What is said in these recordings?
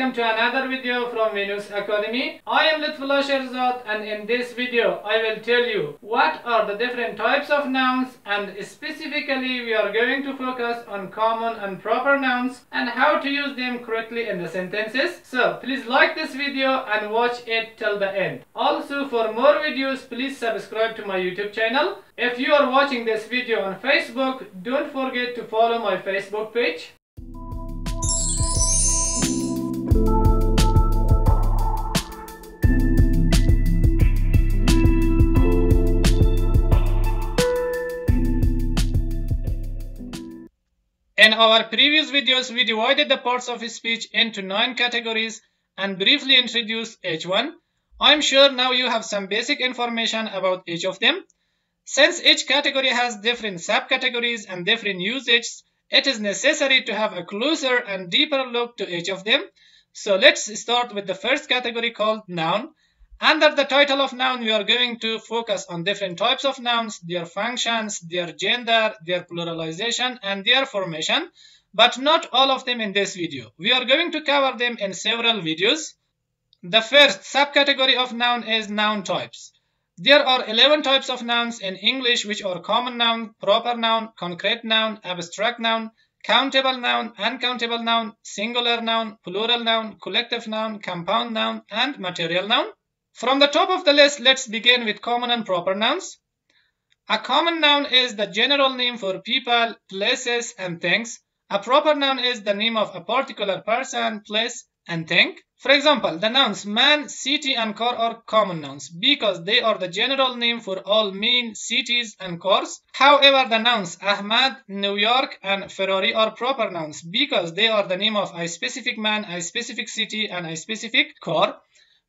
welcome to another video from Venus Academy. I am Lutfullah Sherzad, and in this video I will tell you what are the different types of nouns, and specifically we are going to focus on common and proper nouns and how to use them correctly in the sentences. So please like this video and watch it till the end. Also, for more videos please subscribe to my YouTube channel. If you are watching this video on Facebook, don't forget to follow my Facebook page. In our previous videos, we divided the parts of speech into 9 categories and briefly introduced each one. I'm sure now you have some basic information about each of them. Since each category has different subcategories and different usages, it is necessary to have a closer and deeper look to each of them. So let's start with the first category called noun. Under the title of noun, we are going to focus on different types of nouns, their functions, their gender, their pluralization, and their formation, but not all of them in this video. We are going to cover them in several videos. The first subcategory of noun is noun types. There are 11 types of nouns in English, which are common noun, proper noun, concrete noun, abstract noun, countable noun, uncountable noun, singular noun, plural noun, collective noun, compound noun, and material noun. From the top of the list, let's begin with common and proper nouns. A common noun is the general name for people, places, and things. A proper noun is the name of a particular person, place, and thing. For example, the nouns man, city, and car are common nouns because they are the general name for all men, cities, and cars. However, the nouns Ahmad, New York, and Ferrari are proper nouns because they are the name of a specific man, a specific city, and a specific car.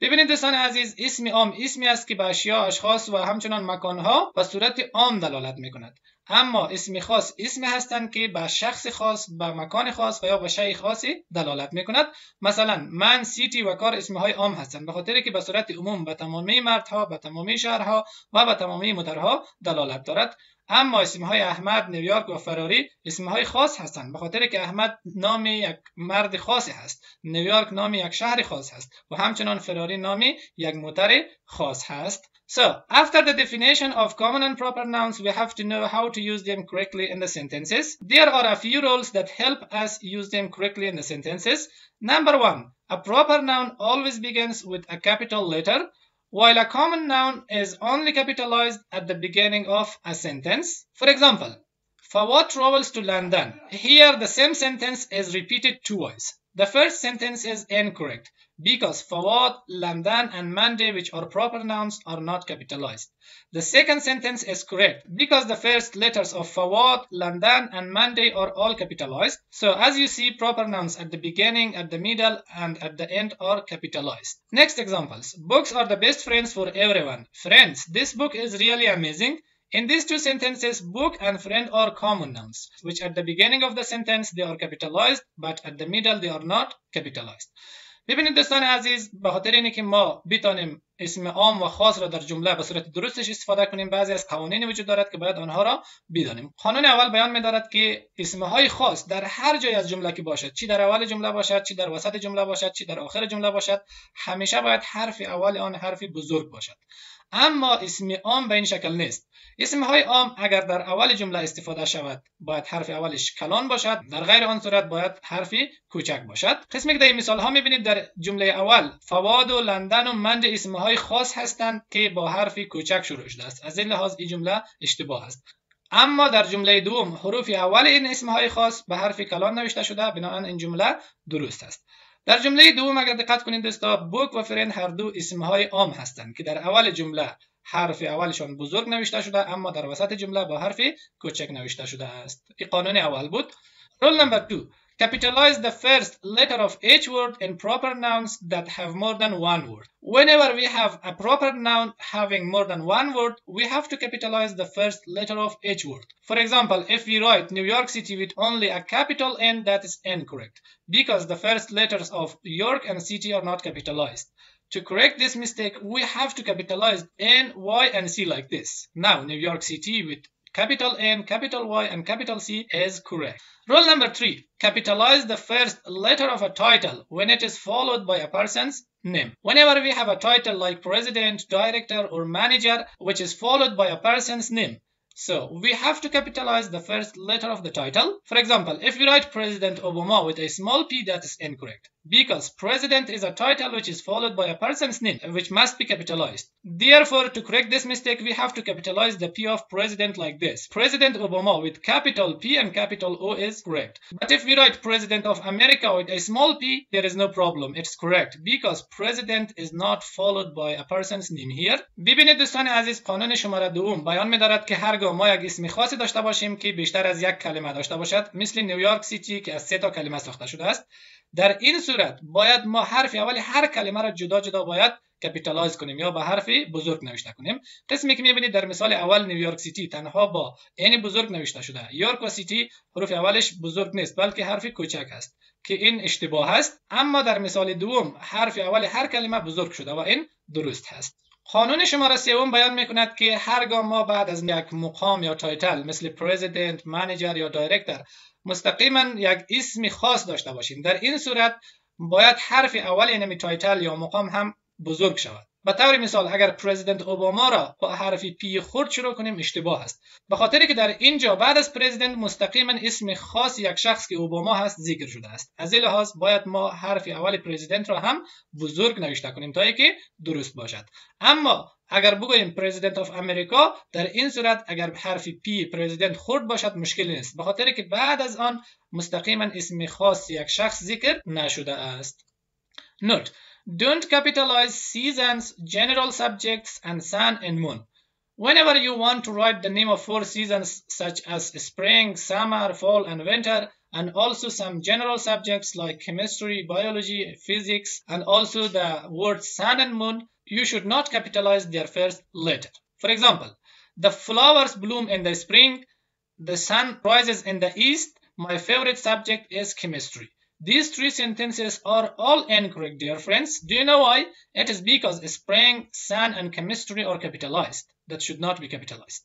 ببینید دوستان عزیز، اسم عام اسمی است که به اشیا، اشخاص و همچنان مکانها به صورت عام دلالت میکند. اما اسم خاص اسمی هستند که به شخص خاص، به مکان خاص و یا به شیء خاصی دلالت میکند. مثلا من، سیتی و کار اسمهای عام هستند به خاطر که به صورت عموم به تمامی مردها، به تمامی شهرها و به تمامی مدرها دلالت دارد. اما اسمهای احمد، نیویورک و فراری اسمهای خاص هستند به خاطر که احمد نام یک مرد خاصی هست، نیویورک نام یک شهر خاص هست و همچنان فراری نام یک موتر خاص هست. So, after the definition of common and proper nouns, we have to know how to use them correctly in the sentences. There are a few rules that help us use them correctly in the sentences. Number 1, a proper noun always begins with a capital letter, while a common noun is only capitalized at the beginning of a sentence. For example, Fawad travels to London. Here the same sentence is repeated twice. The first sentence is incorrect because Fawad, London, and Monday, which are proper nouns, are not capitalized. The second sentence is correct because the first letters of Fawad, London, and Monday are all capitalized. So as you see, proper nouns at the beginning, at the middle, and at the end are capitalized. Next examples. Books are the best friends for everyone. Friends, this book is really amazing. In these two sentences, book and friend are common nouns, which at the beginning of the sentence they are capitalized, but at the middle they are not capitalized. ببینید دوستان عزیز، به خاطر اینه که ما بتونیم اسم عام و خاص را در جمله به صورت درستش استفاده کنیم، بعضی از قوانین وجود دارد که باید آنها را بدانیم. قانون اول بیان می‌دارد که اسمهای خاص در هر جای از جمله که باشد، چی در اول جمله باشد، چی در وسط جمله باشد، چی در آخر جمله باشد، همیشه باید حرف اول آن حرف بزرگ باشد. اما اسم عام به این شکل نیست. اسمهای عام اگر در اول جمله استفاده شود باید حرف اولش کلان باشد، در غیر آن صورت باید حرفی کوچک باشد. قسمی که در مثال ها میبینید در جمله اول فواد و لندن و مند اسمهای خاص هستند که با حرفی کوچک شروع شده است، از این لحاظ این جمله اشتباه است. اما در جمله دوم حروف اول این اسمهای خاص به حرف کلان نوشته شده، بنابراین این جمله درست است. در جمله دوم اگر دقت کنید دوستا، بوک و فرند هر دو اسمهای عام هستند که در اول جمله حرف اولشان بزرگ نوشته شده، اما در وسط جمله با حرف کوچک نوشته شده است. این قانون اول بود. Rule number 2. Capitalize the first letter of each word in proper nouns that have more than one word. Whenever we have a proper noun having more than one word, we have to capitalize the first letter of each word. For example, if we write New York City with only a capital N, that is incorrect because the first letters of York and City are not capitalized. To correct this mistake, we have to capitalize N, Y, and C like this. Now, New York City with capital N, capital Y, and capital C is correct. Rule number 3. Capitalize the first letter of a title when it is followed by a person's name. Whenever we have a title like president, director, or manager which is followed by a person's name, so we have to capitalize the first letter of the title. For example, if we write President Obama with a small p, that is incorrect, because president is a title which is followed by a person's name, which must be capitalized. Therefore, to correct this mistake, we have to capitalize the P of president like this. President Obama with capital P and capital O is correct. But if we write President of America with a small p, there is no problem. It's correct because president is not followed by a person's name here. ببینید دوستان عزیز، قانون شماره دوم بیان می‌دارد که هرگاه ما یک اسم خاصی داشته باشیم که بیشتر از یک کلمه داشته باشد، مثل نیویورک سیتی که از 3 تا کلمه ساخته شده است، در این صورت باید ما حرف اول هر کلمه را جدا جدا باید کپیتالایز کنیم یا با حرف بزرگ نوشته کنیم. قسمی که میبینید در مثال اول نیویورک سیتی تنها با این بزرگ نوشته شده. یورک و سیتی حروف اولش بزرگ نیست بلکه حرف کوچک است که این اشتباه است. اما در مثال دوم حرف اول هر کلمه بزرگ شده و این درست هست. قانون شماره 3 بیان میکند که هرگاه ما بعد از یک مقام یا تایتل مثل پرزیدنت، منیجر یا دایرکتور مستقیما یک اسم خاص داشته باشیم، در این صورت باید حرف اول این تایتل یا مقام هم بزرگ شود. به طور مثال اگر پرزیدنت اوباما را با حرف پی خرد شروع کنیم اشتباه است، به خاطر که در اینجا بعد از پرزیدنت مستقیما اسم خاص یک شخص که اوباما هست ذکر شده است. از این لحاظ باید ما حرف اول پرزیدنت را هم بزرگ نوشته کنیم تا اینکه درست باشد. اما اگر بگوییم پرزیدنت آف امریکا، در این صورت اگر حرف پی پرزیدنت خرد باشد مشکلی نیست، به خاطر که بعد از آن مستقیما اسم خاص یک شخص ذکر نشده است. نوت: Don't capitalize seasons, general subjects, and sun and moon. Whenever you want to write the name of 4 seasons such as spring, summer, fall, and winter, and also some general subjects like chemistry, biology, physics, and also the words sun and moon, you should not capitalize their first letter. For example, the flowers bloom in the spring, the sun rises in the east, my favorite subject is chemistry. These 3 sentences are all incorrect, dear friends. Do you know why? It is because spring, sun, and chemistry are capitalized. That should not be capitalized.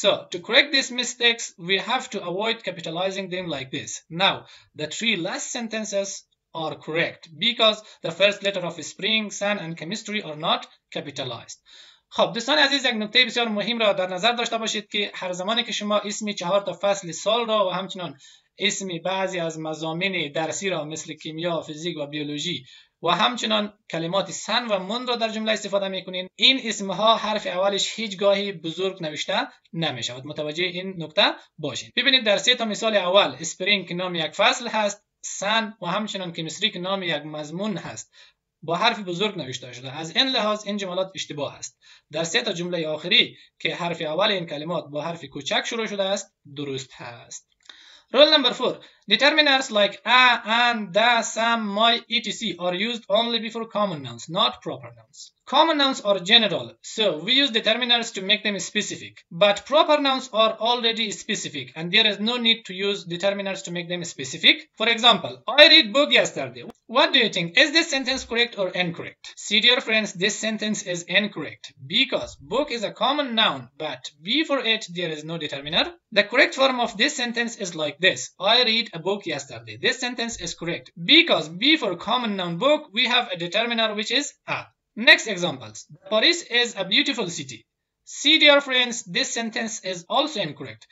So, to correct these mistakes, we have to avoid capitalizing them like this. Now, the 3 last sentences are correct because the first letter of spring, sun, and chemistry are not capitalized. خب دوستان عزیز، یک نکته بسیار مهم را در نظر داشته باشید که هر زمانی که شما اسم 4 تا فصل سال را و همچنین اسم بعضی از مضامین درسی را مثل کیمیا، فیزیک و بیولوژی و همچنین کلمات سن و مون را در جمله استفاده میکنین، این اسمها حرف اولش هیچگاهی بزرگ نوشته نمیشود. متوجه این نکته باشین. ببینید در 3 تا مثال اول اسپرینگ که نام یک فصل هست، سن و همچنین کیمستری که نام یک مضمون هست با حرف بزرگ نوشته شده. از این لحاظ این جملات اشتباه است. در 3 تا جمله آخری که حرف اول این کلمات با حرف کوچک شروع شده است درست هست. Rule number 4. Determiners like a, an, da, sam, my, etc. are used only before common nouns, not proper nouns. Common nouns are general, so we use determiners to make them specific. But proper nouns are already specific, and there is no need to use determiners to make them specific. For example, I read book yesterday. What do you think? Is this sentence correct or incorrect? See, dear friends, this sentence is incorrect because book is a common noun, but before it there is no determiner. The correct form of this sentence is like this. I read a book yesterday. This sentence is correct because before common noun book we have a determiner which is a. Next examples. Paris is a beautiful city. See, dear friends, this sentence is also incorrect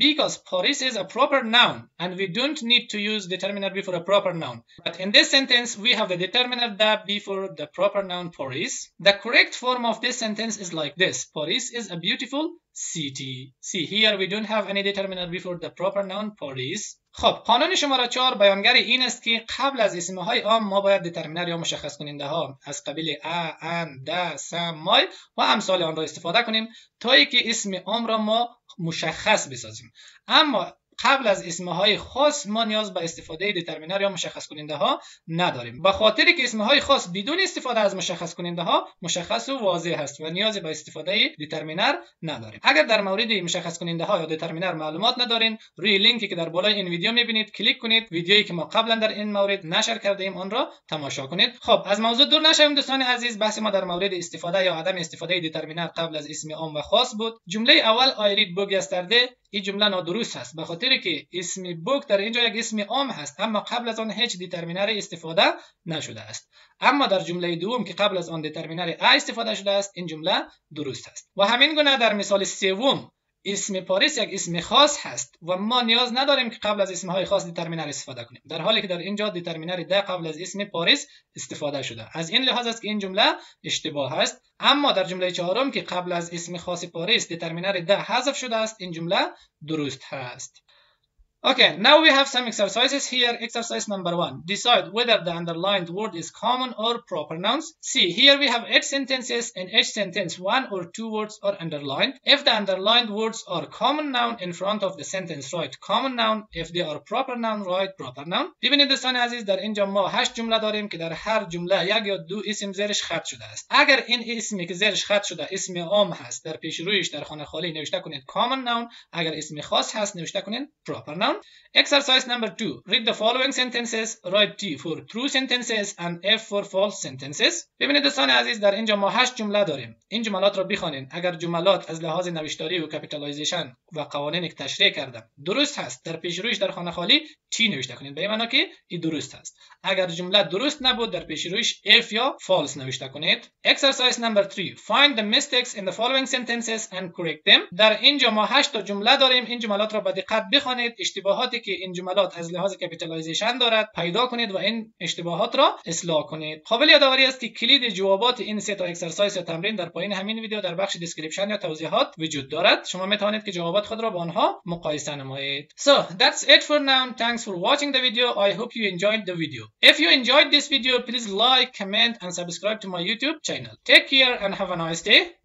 because Paris is a proper noun and we don't need to use determiner before a proper noun. But in this sentence we have the determiner that before the proper noun Paris. The correct form of this sentence is like this. Paris is a beautiful city. See, here we don't have any determiner before the proper noun Paris. خب قانون شماره 4 بیانگر این است که قبل از اسمهای عام ما باید دترمینر یا مشخص کننده ها از قبیل ا، ان، دا، سم، مای و امثال آن را استفاده کنیم تا اینکه اسم عام را ما مشخص بسازیم. اما قبل از اسمهای خاص ما نیاز به استفاده دیترمینر یا مشخص کننده ها نداریم، به خاطری که اسمهای خاص بدون استفاده از مشخص کننده ها مشخص و واضح هست و نیاز به استفاده دیترمینر نداریم. اگر در مورد مشخص کننده ها یا دیترمینر معلومات ندارین، روی لینکی که در بالای این ویدیو میبینید کلیک کنید، ویدیویی که ما قبلا در این مورد نشر کرده ایم آن را تماشا کنید. خب از موضوع دور نشویم دوستان عزیز. بحث ما در مورد استفاده یا عدم استفاده دیترمینر قبل از اسم عام و خاص بود. جمله اول I read book yesterday، این جمله نادرست است، به خاطر که اسم book در اینجا یک اسم عام هست اما قبل از آن هیچ دیترمینر استفاده نشده است. اما در جمله دوم که قبل از آن دیترمینر I استفاده شده است، این جمله درست است. و همین گونه در مثال سوم اسم پاریس یک اسم خاص هست و ما نیاز نداریم که قبل از اسمهای خاص دیترمینر استفاده کنیم، در حالی که در اینجا دیترمینر ده قبل از اسم پاریس استفاده شده. از این لحاظ است که این جمله اشتباه است. اما در جمله چهارم که قبل از اسم خاص پاریس دیترمینر ده حذف شده است، این جمله درست هست. Okay, now we have some exercises here. Exercise number 1. Decide whether the underlined word is common or proper nouns. See, here we have 8 sentences. In each sentence, 1 or 2 words are underlined. If the underlined words are common noun in front of the sentence, write common noun. If they are proper noun, write proper noun. ببینید دوستان عزیز، در اینجا ما 8 جمله داریم که در هر جمله یک یا دو اسم زیرش خط شده است. اگر این اسمی که زیرش خط شده اسم عام هست، در پیش رویش در خانه خالی نوشته کنید common noun. اگر اسم خاص هست نوشته کنید proper noun. Exercise number 2. Read the following sentences. Write T for true sentences and F for false sentences. ببینید دوستان عزیز، در اینجا ما 8 جمله داریم. این جملات را بخوانید. اگر جملات از لحاظ نوشتاری و کپیتالایزیشن و قوانینی که تشریح کردم درست هست، در پیش رویش در خانه خالی T نوشته کنید، به این معنی که این درست هست. اگر جمله درست نبود، در پیش رویش F یا false نوشته کنید. Exercise number 3. Find the mistakes in the following sentences and correct them. در اینجا ما 8 تا جمله داریم. این جملات را با دقت بخوانید. اشتباهاتی که این جملات از لحاظ کپیتالایزیشن دارد پیدا کنید و این اشتباهات را اصلاح کنید. قابل یادآوری است که کلید جوابات این سه تا اکسرسایز یا تمرین در پایین همین ویدیو در بخش دیسکریپشن یا توضیحات وجود دارد. شما می توانید که جوابات خود را با آنها مقایسه نمایید. So that's it for now. Thanks for watching the video. I hope you enjoyed the video. If you enjoyed this video, please like, comment and subscribe to my YouTube channel. Take care and have a nice day.